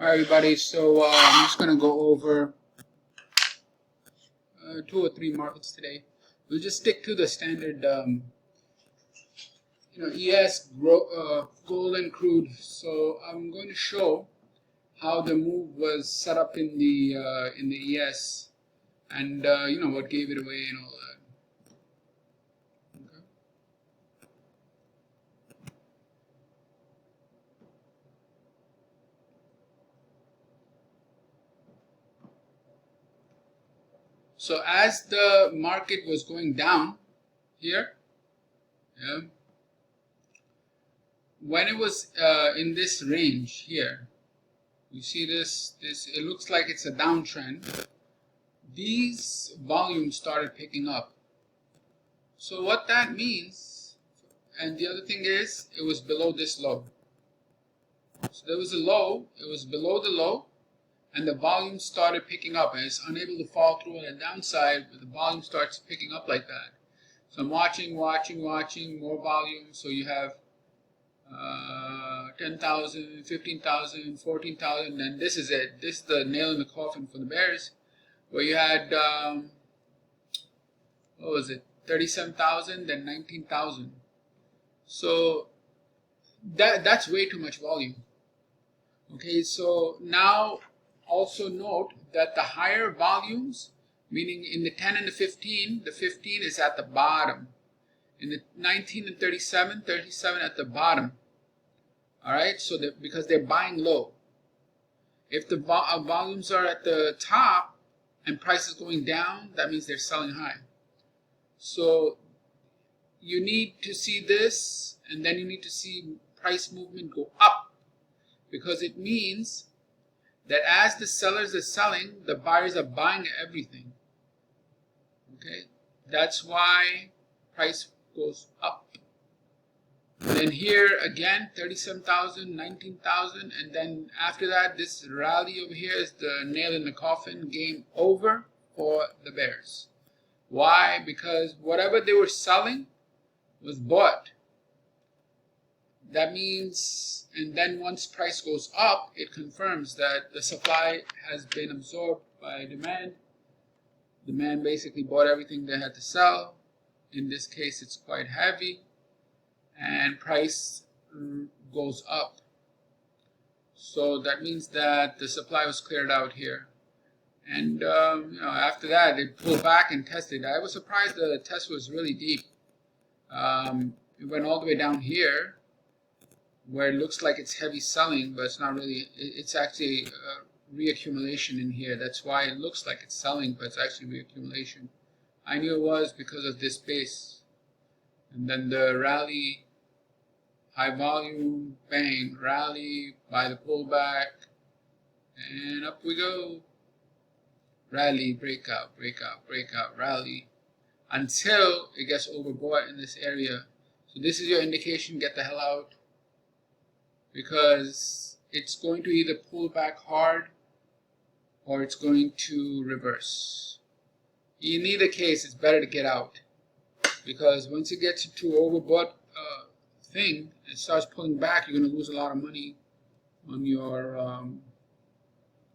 Hi everybody, so I'm just going to go over 2 or 3 markets today. We'll just stick to the standard, ES, gold and crude. So I'm going to show how the move was set up in the ES, and what gave it away and all that. Okay. So as the market was going down here, yeah, when it was in this range here, you see this, it looks like it's a downtrend. These volumes started picking up. So what that means, and the other thing is, it was below this low. So there was a low, it was below the low, and the volume started picking up, and it's unable to fall through on the downside, but the volume starts picking up like that. So I'm watching, more volume. So you have 10,000, 15,000, 14,000, and this is it. This is the nail in the coffin for the bears, where you had, what was it, 37,000, then 19,000. So that's way too much volume. Okay, so now also note that the higher volumes, meaning in the 10 and the 15 is at the bottom. In the 19 and 37 at the bottom. All right, so because they're buying low. If the volumes are at the top and price is going down, that means they're selling high. So you need to see this, and then you need to see price movement go up, because it means that as the sellers are selling, the buyers are buying everything. Okay, that's why price goes up. And then here again, 37,000, 19,000, and then after that, this rally over here is the nail in the coffin. Game over for the bears. Why? Because whatever they were selling was bought. That means, and then once price goes up, it confirms that the supply has been absorbed by demand. Demand basically bought everything they had to sell. In this case, it's quite heavy, and price goes up. So that means that the supply was cleared out here. And after that, it pulled back and tested. I was surprised the test was really deep. It went all the way down here, where it looks like it's heavy selling, but it's not really. It's actually reaccumulation in here. That's why it looks like it's selling, but it's actually reaccumulation. I knew it was because of this base. And then the rally, high volume, bang, rally, buy the pullback, and up we go. Rally, breakout, rally, until it gets overbought in this area. So this is your indication, get the hell out, because it's going to either pull back hard or it's going to reverse. In either case, it's better to get out, because once it gets to overbought thing, it starts pulling back, you're going to lose a lot of money on your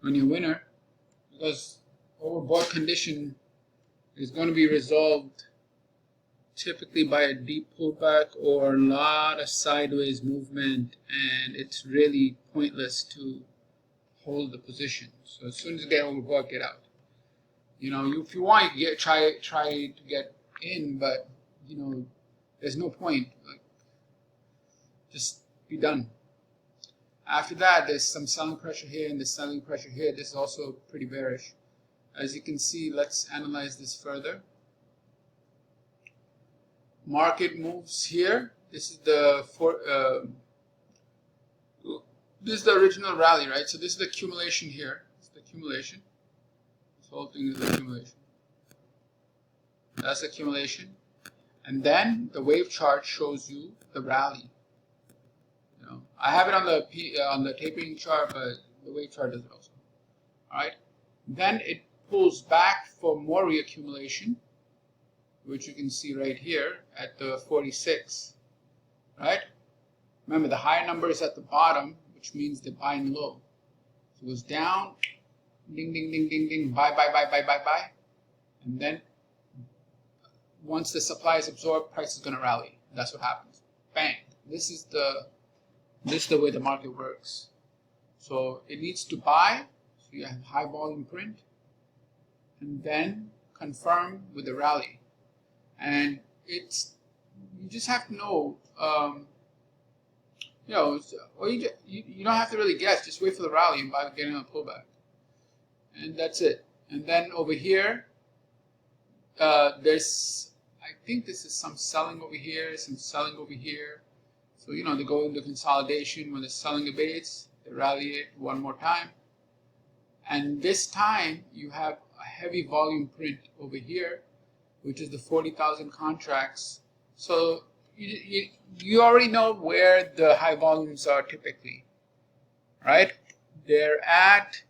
winner, because overbought condition is going to be resolved typically by a deep pullback or a lot of sideways movement, and it's really pointless to hold the position. So as soon as you get overbought, get out. If you want, you try to get in, but there's no point. Just be done. After that, there's some selling pressure here and the selling pressure here. This is also pretty bearish. As you can see, let's analyze this further. Market moves here. This is the original rally, right? So this is the accumulation here. It's the accumulation. This whole thing is the accumulation. That's accumulation, and then the wave chart shows you the rally. I have it on the tapering chart, but the wave chart does it also. All right. Then it pulls back for more reaccumulation, which you can see right here at the 46, right? Remember, the higher number is at the bottom, which means they're buying low. It goes down, ding, ding, ding, ding, ding, buy, buy, buy, buy, buy, buy. And then once the supply is absorbed, price is going to rally. That's what happens. Bang. This is the way the market works. So it needs to buy, so you have high volume print, and then confirm with the rally. And you just have to know, or you don't have to really guess. Just wait for the rally and buy, getting a pullback, and that's it. And then over here, there's, I think this is some selling over here, some selling over here. So they go into consolidation. When the selling abates, they rally it one more time, and this time you have a heavy volume print over here, which is the 40,000 contracts. So you already know where the high volumes are typically, right? They're at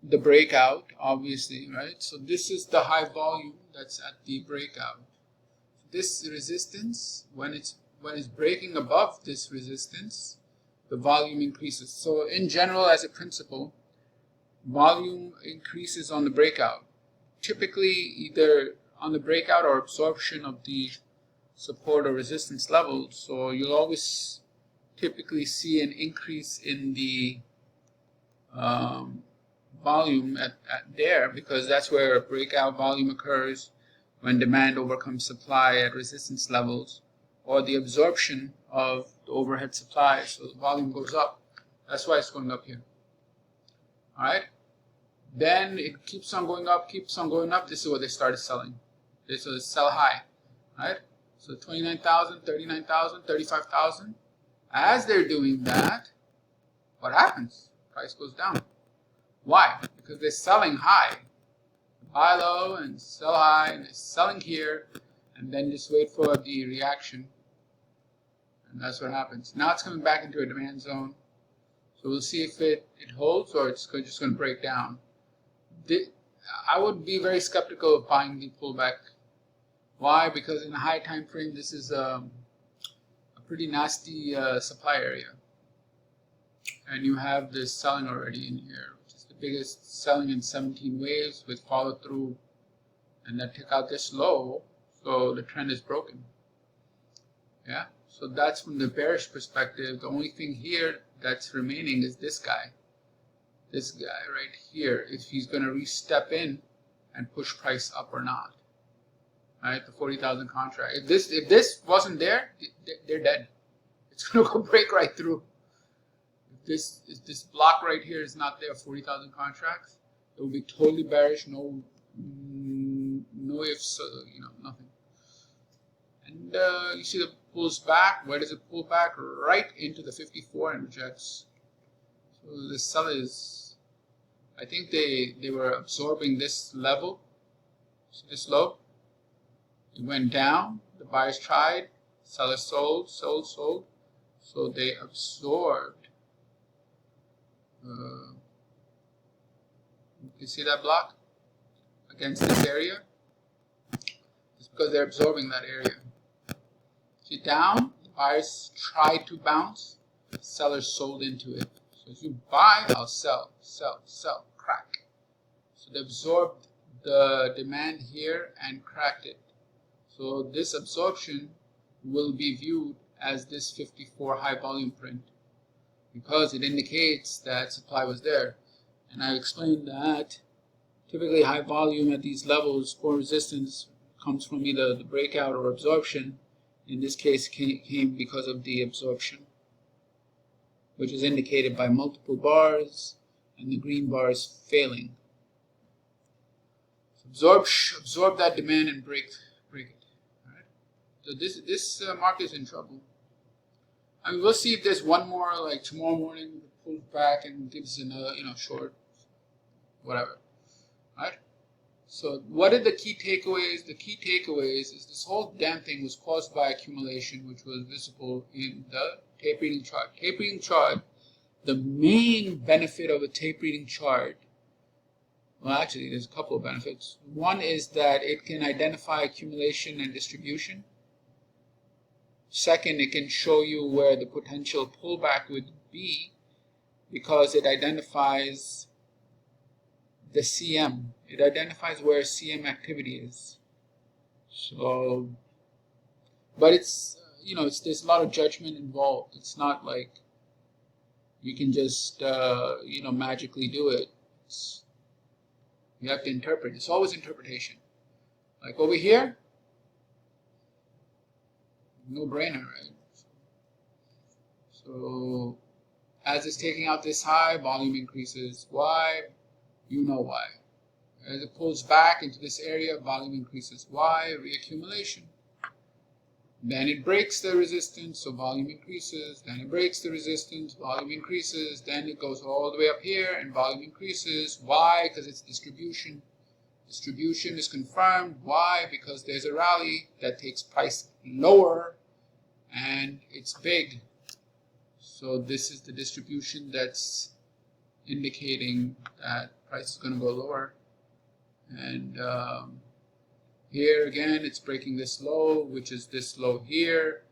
the breakout, obviously, right? So this is the high volume that's at the breakout. This resistance, when it's breaking above this resistance, the volume increases. So in general, as a principle, volume increases on the breakout. Typically either on the breakout or absorption of the support or resistance levels. So you'll always typically see an increase in the volume at there, because that's where a breakout volume occurs when demand overcomes supply at resistance levels, or the absorption of the overhead supply. So the volume goes up. That's why it's going up here. All right. Then it keeps on going up, keeps on going up. This is what they started selling. So they sell high, right? So 29,000, 39,000, 35,000. As they're doing that, what happens? Price goes down. Why? Because they're selling high. Buy low and sell high, and they're selling here, and then just wait for the reaction. And that's what happens. Now it's coming back into a demand zone. So we'll see if it holds or it's just going to break down. I would be very skeptical of buying the pullback. Why? Because in a high time frame, this is a pretty nasty supply area. And you have this selling already in here, which is the biggest selling in 17 waves with follow through. And that took out this low, so the trend is broken. Yeah, so that's from the bearish perspective. The only thing here that's remaining is this guy. This guy right here, if he's going to re-step in and push price up or not. Right, the 40,000 contract. If this wasn't there, they're dead. It's going to go break right through. If this block right here is not there, 40,000 contracts, it will be totally bearish. No ifs, nothing. And you see the pulls back. Where does it pull back? Right into the 54 and rejects. So the sellers, I think they were absorbing this level. See this low? It went down. The buyers tried. Sellers sold. So they absorbed. You see that block against this area? It's because they're absorbing that area. See down, the buyers tried to bounce, the sellers sold into it. So if you buy, I'll sell, crack. So they absorbed the demand here and cracked it. So this absorption will be viewed as this 54 high volume print because it indicates that supply was there. And I explained that typically high volume at these levels for resistance comes from either the breakout or absorption. In this case, came because of the absorption, which is indicated by multiple bars and the green bars failing. So absorb that demand and break it. All right. So this market is in trouble. I mean, we'll see if there's one more, like tomorrow morning, it pulls back and gives another, short, whatever. All right. So what are the key takeaways? The key takeaways is this whole damn thing was caused by accumulation, which was visible in the tape reading chart. Tape reading chart, the main benefit of a tape reading chart, well, actually, there's a couple of benefits. One is that it can identify accumulation and distribution. Second, it can show you where the potential pullback would be because it identifies the CM. It identifies where CM activity is. So, but it's, there's a lot of judgment involved. It's not like you can just, magically do it. You have to interpret. It's always interpretation. Like over here, no brainer, right? So as it's taking out this high, volume increases. Why? You know why. As it pulls back into this area, volume increases. Why? Reaccumulation. Then it breaks the resistance, so volume increases. Then it breaks the resistance, volume increases. Then it goes all the way up here and volume increases. Why? Because it's distribution. Distribution is confirmed. Why? Because there's a rally that takes price lower and it's big. So this is the distribution that's indicating that price is going to go lower. And here again, it's breaking this low, which is this low here.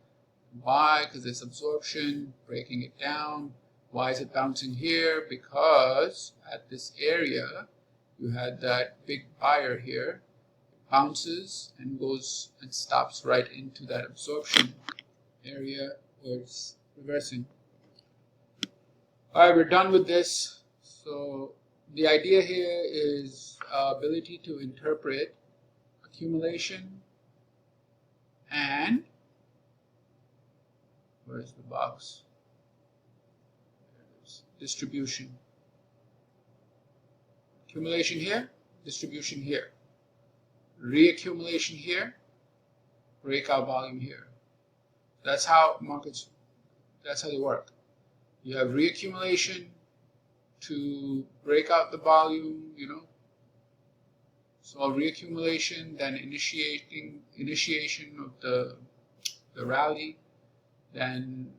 Why? Because it's absorption, breaking it down. Why is it bouncing here? Because at this area, you had that big buyer here. It bounces and goes and stops right into that absorption area where it's reversing. All right, we're done with this. So the idea here is ability to interpret accumulation and where's the box? There it is. Distribution. Accumulation here, distribution here. Reaccumulation here, breakout volume here. That's how markets, that's how they work. You have reaccumulation to break out the volume, So reaccumulation, then initiation of the rally, then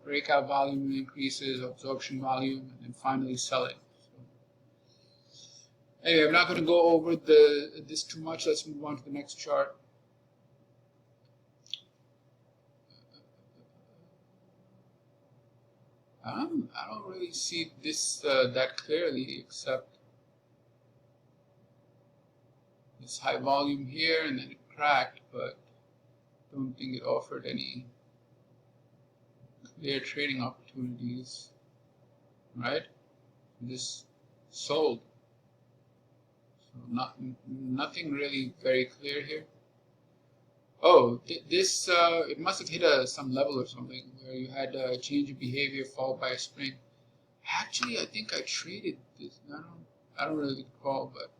breakout volume increases, absorption volume, and then finally selling. So, anyway, I'm not going to go over this too much. Let's move on to the next chart. I don't really see this that clearly, except this high volume here, and then it cracked, but I don't think it offered any clear trading opportunities, right? This sold, so nothing really very clear here. Oh, this it must have hit some level or something where you had a change of behavior followed by a spring. Actually, I think I traded this. I don't really recall, but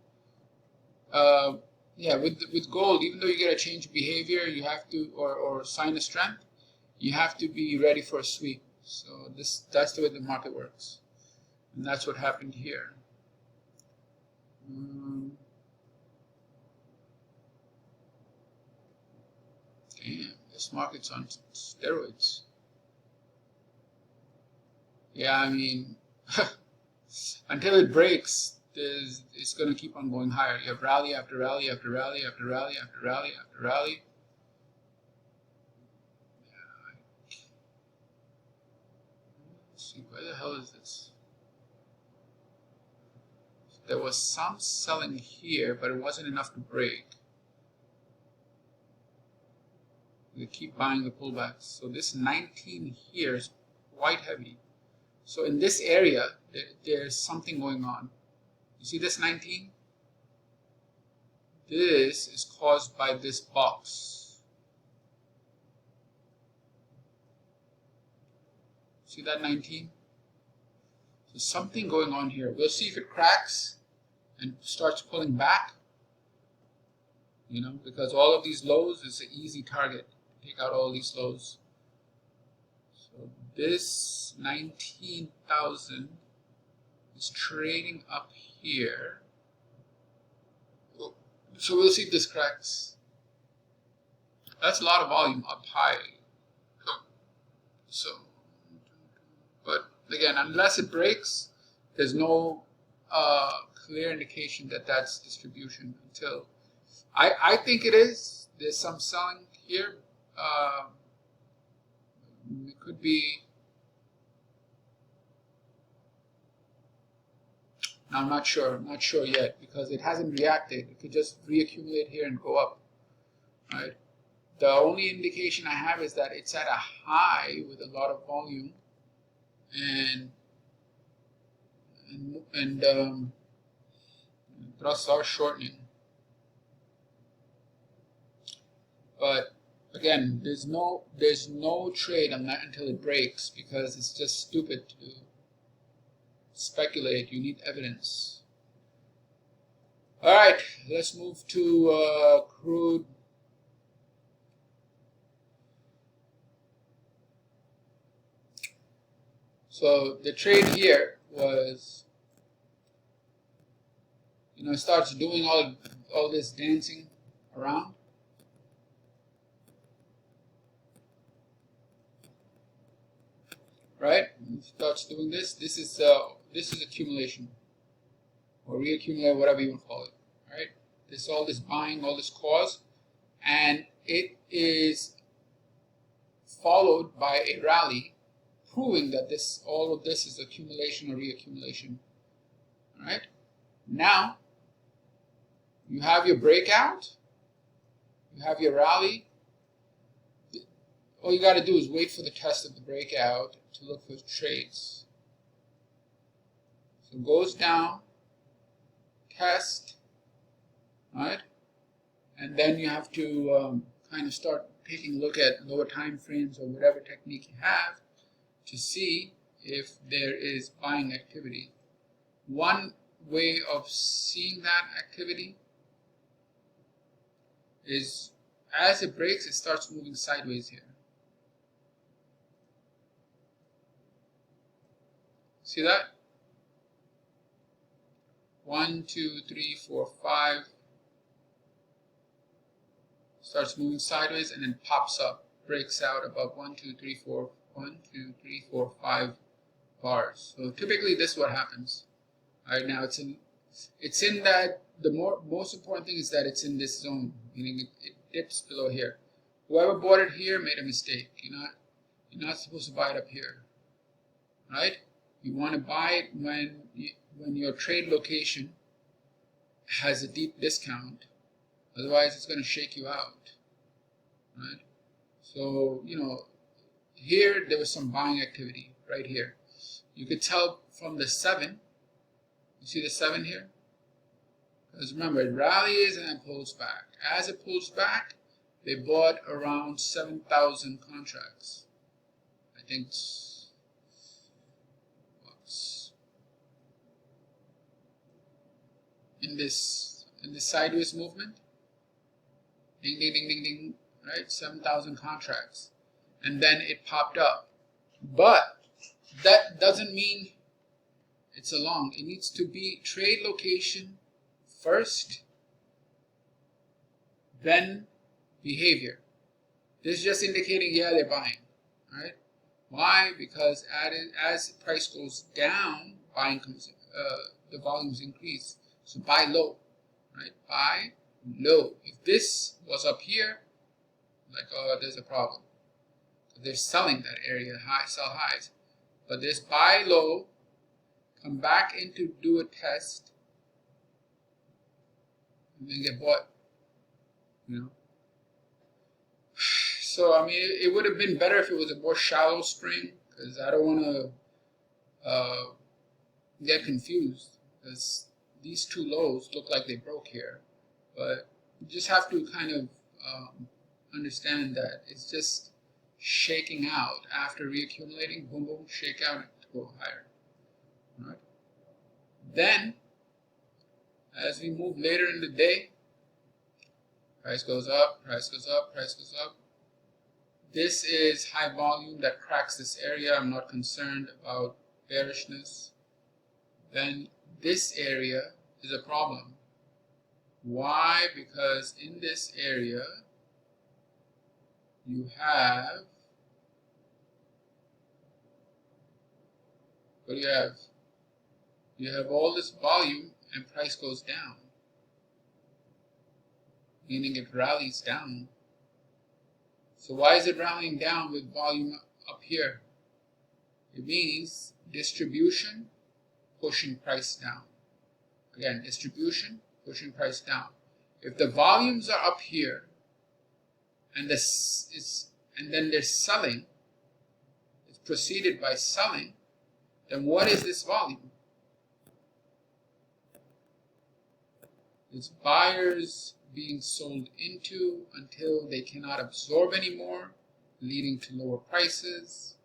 yeah, with gold, even though you get a change of behavior, you have to or sign a strength, you have to be ready for a sweep. So that's the way the market works, and that's what happened here. Damn, this market's on steroids. Yeah, I mean, until it breaks, it's going to keep on going higher. You have rally after rally after rally after rally after rally after rally. Let's see, where the hell is this? There was some selling here, but it wasn't enough to break. They keep buying the pullbacks. So this 19 here is quite heavy. So in this area, there's something going on. You see this 19? This is caused by this box. See that 19? So something going on here. We'll see if it cracks and starts pulling back. Because all of these lows is an easy target. Take out all these lows. So this 19,000 is trading up here. So we'll see if this cracks. That's a lot of volume up high. So, but again, unless it breaks, there's no clear indication that that's distribution until I think it is. There's some selling here. It could be Now I'm not sure yet because it hasn't reacted. It could just reaccumulate here and go up, right? The only indication I have is that it's at a high with a lot of volume, and thrusts are shortening. But again, there's no trade on that until it breaks, because it's just stupid to speculate. You need evidence. All right, let's move to crude. So the trade here was, it starts doing all this dancing around. Right? It starts doing this. This is accumulation, or reaccumulate, whatever you want to call it. Right? All this buying, all this cause, and it is followed by a rally, proving that all of this is accumulation or reaccumulation. All right? Now you have your breakout, you have your rally. All you got to do is wait for the test of the breakout to look for trades. So it goes down, test, right? And then you have to kind of start taking a look at lower time frames or whatever technique you have to see if there is buying activity. One way of seeing that activity is as it breaks, it starts moving sideways here. See that? 1, 2, 3, 4, 5. Starts moving sideways and then pops up, breaks out above 1, 2, 3, 4, 1, 2, 3, 4, 5 bars. So typically this is what happens. All right, now it's in that. The most important thing is that it's in this zone, meaning it dips below here. Whoever bought it here made a mistake. You're not supposed to buy it up here, right? You want to buy it when your trade location has a deep discount. Otherwise, it's going to shake you out, right? So, here there was some buying activity right here. You could tell from the 7. You see the 7 here? Because remember, it rallies and then pulls back. As it pulls back, they bought around 7,000 contracts. I think in this sideways movement, ding ding ding ding ding, right? 7,000 contracts, and then it popped up. But that doesn't mean it's a long. It needs to be trade location first, then behavior. This is just indicating, yeah, they're buying, right? Why? Because as the price goes down, buying comes, the volumes increase. So buy low, right? Buy low. If this was up here, like, oh, there's a problem. They're selling that area, sell highs. But this buy low, come back in to do a test, and then get bought, So, I mean, it would have been better if it was a more shallow spring, because I don't want to get confused, because these two lows look like they broke here. But you just have to kind of understand that it's just shaking out after reaccumulating, boom, boom, shake out to go higher. All right. Then, as we move later in the day, price goes up, price goes up, price goes up. This is high volume that cracks this area. I'm not concerned about bearishness. Then this area is a problem. Why? Because in this area, you have, what do you have? You have all this volume and price goes down, meaning it rallies down. So why is it rallying down with volume up here? It means distribution pushing price down. again, distribution, pushing price down. If the volumes are up here, and then they're selling, it's preceded by selling, then what is this volume? It's buyers being sold into until they cannot absorb anymore, leading to lower prices.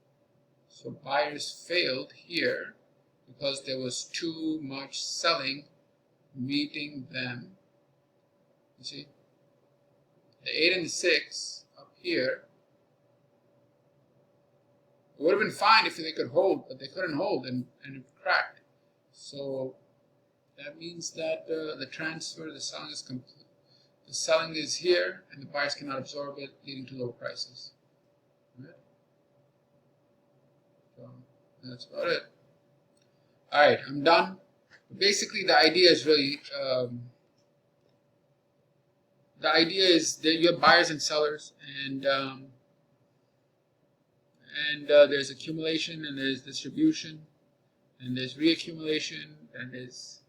So buyers failed here because there was too much selling meeting them. You see, the 8 and the 6 up here, it would have been fine if they could hold, but they couldn't hold, and it cracked. So that means that the transfer, the selling is complete. The selling is here, and the buyers cannot absorb it, leading to lower prices. Right? So that's about it. All right, I'm done. Basically, the idea is really that you have buyers and sellers, and there's accumulation, and there's distribution, and there's reaccumulation, and there's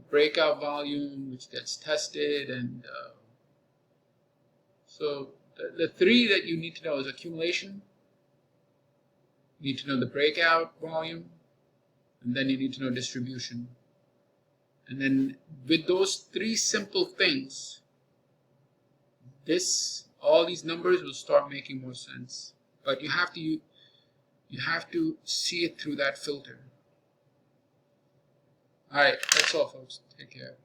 breakout volume which gets tested, and so the three that you need to know is accumulation. You need to know the breakout volume, and then you need to know distribution. And then with those three simple things, all these numbers will start making more sense. But you have to see it through that filter. All right, that's all, folks. Take care.